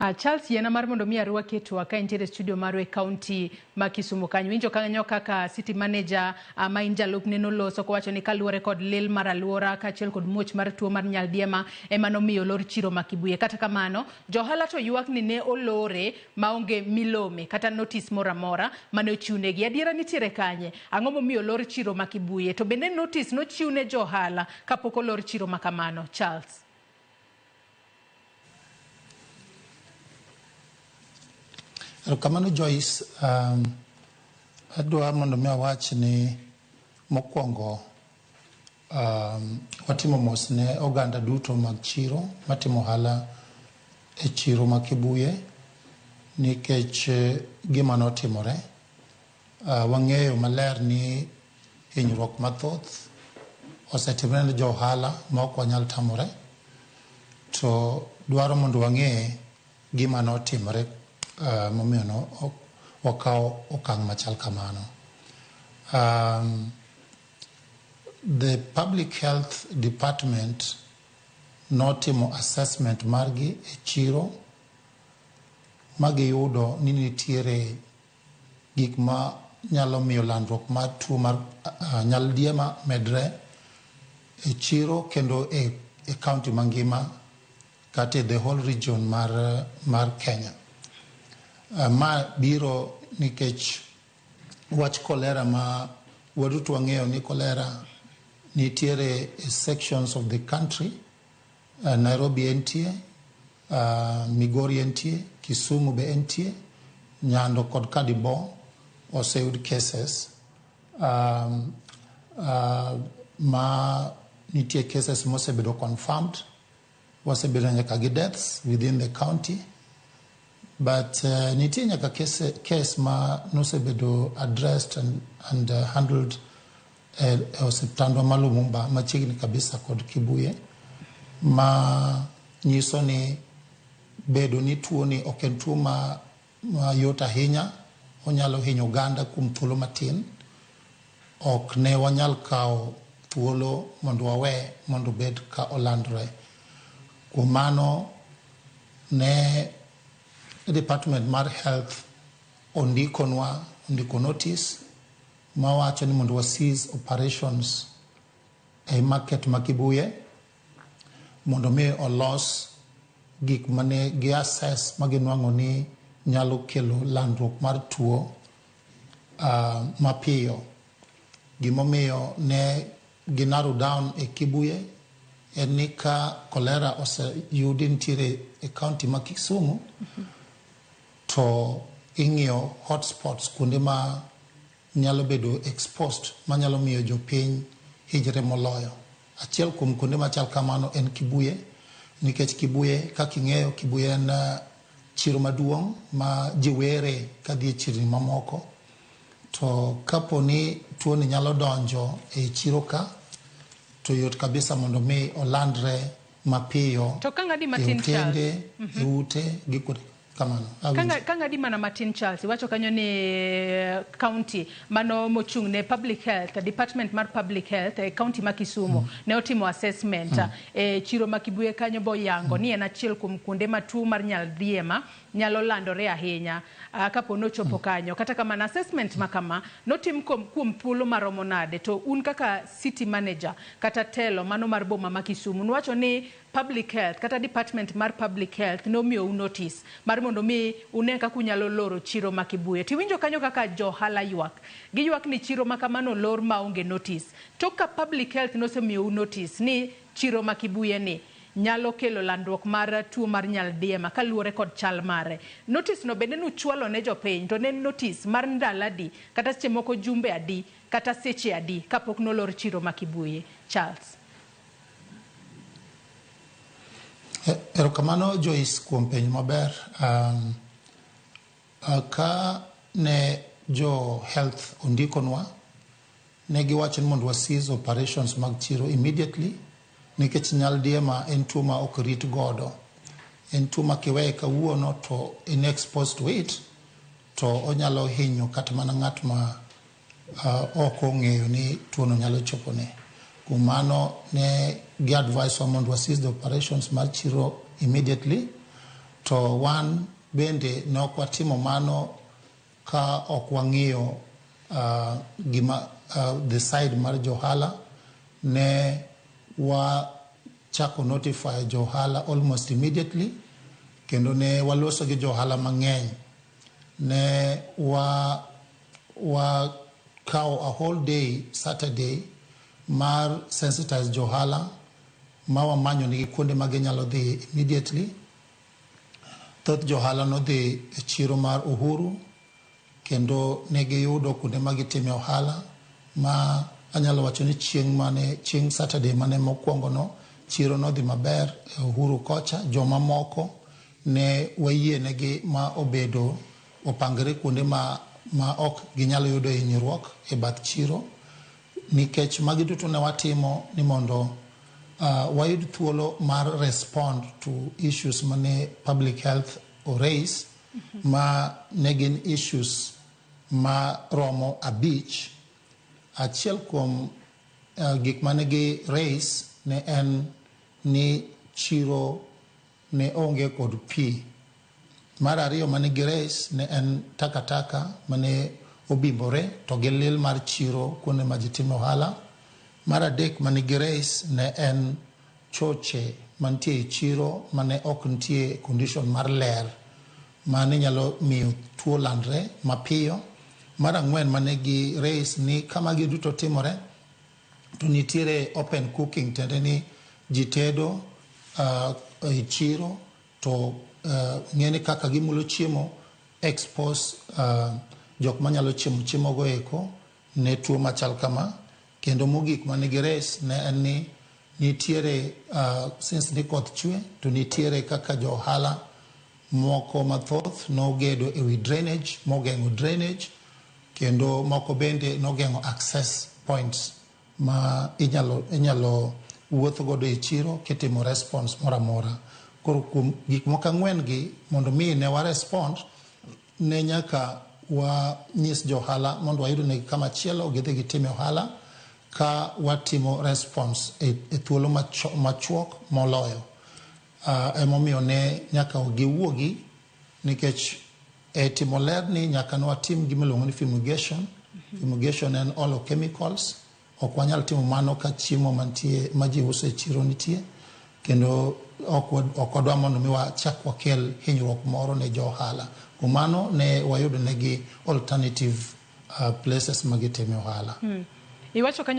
Charles yena mar mondo mi arwa ketwa ka intere studio marwe county ma Kisumu kanyo winjo kanyo kaka city manager ma injalup neno loso ko wacho ni kaluore kod lil mar aluora ka achiel kod muoch mar tuo mar nyaldiema ema nomiyo lor chiro Makibuye. Kata kamano johala to ywak ni ne olore maonge milome kata notice mora mora mane ochiwnegi. Adiera nitiere kanye ang'o momiyo lor chiro Makibuye to bende notice nochiwne johala kapok olor chiro makamano. Charles. Kamano Joyce, adwa mondo mi awach ni mokwongo watimo mos ne oganda duto mag chiro matimo hala e chiro Makibuye nikech gima notimore. Wang'eyo maler ni hinyruok mathoth osetimore ne johala ma ok wanyal tamore, to dwaro mondo wang'e gima notimore momiyo no wakawo okang' machal kamano. The Public Health Department notimo assessment margi e chiro magiyudo ni nitiere gik ma nyalo miyo landruok mar tuo mar nyaldiema medre e chiro kendo e county mangima kata the whole region mar Kenya. Ma biro nikech wach kolera ma waduto wang'eyo ni kolera nitiere sections of the country. Nairobi entie, Migori entie, Kisumu be entie, Nyando kod Kadibo oseyud cases. Ma nitie cases mosebedo confirmed, wasebedo nyaka gi deaths within the county. But nitie nyaka case ma nosebedo addressed and handled osiptandwa ma Lumumba machiegni kabisa kod Kibuye, ma nyiso ni bedo ni tuo ni ok en tuo ma yot ahinya, onyalo hinyo oganda kuom thuolo matin. Ok ne wanyal kawo thuolo mondo wawe mondo bed ka olandre. Kuom mano ne Department mar Health ondiko notice ma wacho ni mondo cease operations e market Makibuye mondo mi olos gik mane gi assess maginwang'o ni nyalo kelo landruok mar tuo mapiyo. Gimomiyo ne ginarrow down e Kibuye en ni ka kolera oseyudi nitiere e county ma Kisumu, to ing'iyo hotspots kuonde ma nyalo bedo exposed ma nyalo miyo jopiny hijre moloyo. Achiel kuom kuonde machal kamano en Kibuye, nikech Kibuye kaka ing'eyo Kibuye en chiro maduong' ma ji were kadhi e chirni mamoko. To kapo ni tuo ni nyalo donjo e chiro ka, to yot kabisa mondo mi olandre mapiyo to kang'adi matin e ute gi kuonde kamano. Kang'adi mana matin Charles, wacho kanyo ni county mano mochung' ne public health, department mar public health e county ma Kisumu ne otimo assessment e chiro Makibuye kanyo boyango ni en achiel kuom kuonde ma tuo mar nyaldiema nyalo landore ahinya kapo nochopo kanyo. Kata kamano assessment makama notim kuom thuolo maromo nade, to un kaka city manager kata telo mano mar boma ma Kisumu nwacho ni public health kata department mar public health nomiyo notice mar mondo mi une kaka unyalo loro chiro Makibuye. Tiwinjo kanyo kaka johala ywak ni chiro makamano lor maonge notice. To ka public health nosemiyo notice ni chiro Makibuye ni nyalo kelo landruok mar tuo mar nyaldiema kaluwore kod chal mare, notice no bende nuchwalo ne jopiny, to ne notice mar ndaladi kata seche moko jumbe adi kata seche adi kapok nolor chiro Makibuye. Charles. Erokamano Joyce kuom penjo maber. Ka ne jo health ondikonwa ne giwacho ni mondo wa cease operations mag chiro immediately, nikech nyaldiema en tuo ma ok rit godo. En tuo ma kiweye kawuono to in exposed to it, to onyalo hinyo kata mana ng'at ma ok ong'eyo ni tuo no nyalo chopone. Kuom mano ne gi advice wa mondo cease the operations mar chiro immediately, to wan bende ne ok watimo mano ka ok wang'iyo the side mar johala. Ne wachako notify johala almost immediately, kendo ne waloso gi johala mang'eny. Ne kawo a whole day Saturday mar sensitize johala ma wamanyo nigi kuonde ma ginyalo dhi immediately. Thoth johala nodhi e chiro mar Uhuru, kendo ne giyudo kuonde ma gitime ohala. Ma anyalo wacho ni chieng' Saturday mane mokwongo no, chiro nodhi maber e Uhuru kocha. Joma moko ne wayienegi ma obedo opangre kuonde ma ok ginyalo yudo hinyruok e bath chiro, nikech magi duto ne watimo ni mondo wayud thuolo mar respond to issues mane public health raise, ma ne gin issues ma romo 5. Achiel kuom gik mane gi raise ne en ni chiro ne onge kod pi. Mar ariyo mane gi raise ne en takataka mane obimbore to gi lil mar chiro kuonde ma ji timo ohala. Mar adek mane gi raise ne en choche mantie e chiro mane ok nitie condition mar ler mane nyalo miyo tuo landre mapiyo. Mar ang'wen mane gi raise ni kama gi duto timore to nitiere open cooking, tende ni ji tedo e chiro to ng'eni kaka gimulo chiemo expose jok manyalo chiemo go eko ne tuo machal kama. Kendo mogik mane gi raise ne en ni nitiere since ni koth chwe to nitiere kaka jo ohala moko mathoth nogedo e wi drainage, mogeng'o drainage, kendo moko bende nogeng'o access points ma inyalo wuoth godo e chiro kitimo response moramora. Koro kuom gik moko ang'wen gi mondo mi ne wa respond, ne nyaka wanyis johala mondo wayud ne kama chielo gidhi gitime ohala ka watimo response e thuolo machuok moloyo. Emomiyo ne nyaka giwuogi, nikech e timo ler ni nyaka ne watim gimiluongo ni fumigation. Fumigation en olo chemicals. Ok wanyal timo mano ka chiemo mantie ma ji uso e chiro nitie, kendo ok wadwa mondo mi wachak wakel hinyruok moro ne jo ohala. Kuom mano ne wayudo negi alternative places ma gitime ohala. Iwacho kanyo